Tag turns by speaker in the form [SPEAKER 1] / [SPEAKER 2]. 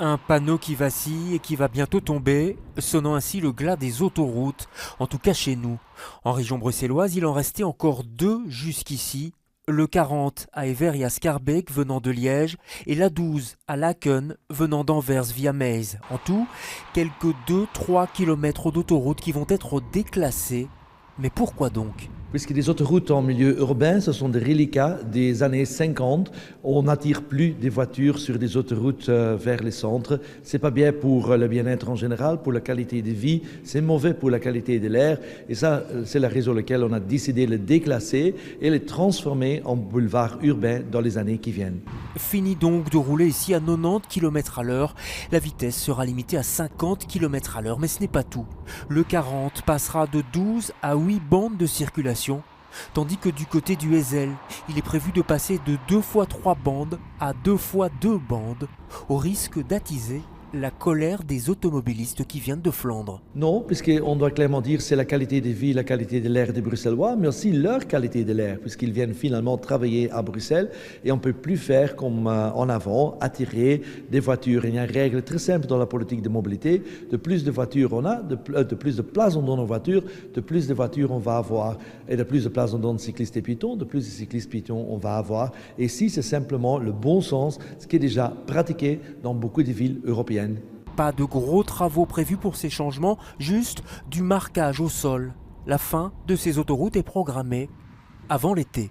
[SPEAKER 1] Un panneau qui vacille et qui va bientôt tomber, sonnant ainsi le glas des autoroutes, en tout cas chez nous. En région bruxelloise, il en restait encore deux jusqu'ici. Le 40 à Evere et à Schaerbeek venant de Liège et la 12 à Laken venant d'Anvers via Meize. En tout, quelques 2-3 km d'autoroutes qui vont être déclassées. Mais pourquoi donc ?
[SPEAKER 2] Puisque les autoroutes en milieu urbain, ce sont des reliquats des années 50. On n'attire plus des voitures sur des autoroutes vers les centres. C'est pas bien pour le bien-être en général, pour la qualité de vie. C'est mauvais pour la qualité de l'air. Et ça, c'est la raison pour laquelle on a décidé de les déclasser et les transformer en boulevards urbains dans les années qui viennent.
[SPEAKER 1] Fini donc de rouler ici à 90 km à l'heure. La vitesse sera limitée à 50 km à l'heure, mais ce n'est pas tout. Le 40 passera de 12 à 8 bandes de circulation. Tandis que du côté du Heysel, il est prévu de passer de 2 fois 3 bandes à 2 fois 2 bandes, au risque d'attiser la colère des automobilistes qui viennent de Flandre.
[SPEAKER 2] Non, puisqu'on doit clairement dire c'est la qualité de vie, la qualité de l'air des Bruxellois, mais aussi leur qualité de l'air, puisqu'ils viennent finalement travailler à Bruxelles et on ne peut plus faire comme en avant, attirer des voitures. Il y a une règle très simple dans la politique de mobilité, de plus de voitures on a, de plus de place on donne aux voitures, de plus de voitures on va avoir, et de plus de place on donne cyclistes et piétons, de plus de cyclistes piétons on va avoir. Et si c'est simplement le bon sens, ce qui est déjà pratiqué dans beaucoup de villes européennes.
[SPEAKER 1] Pas de gros travaux prévus pour ces changements, juste du marquage au sol. La fin de ces autoroutes est programmée avant l'été.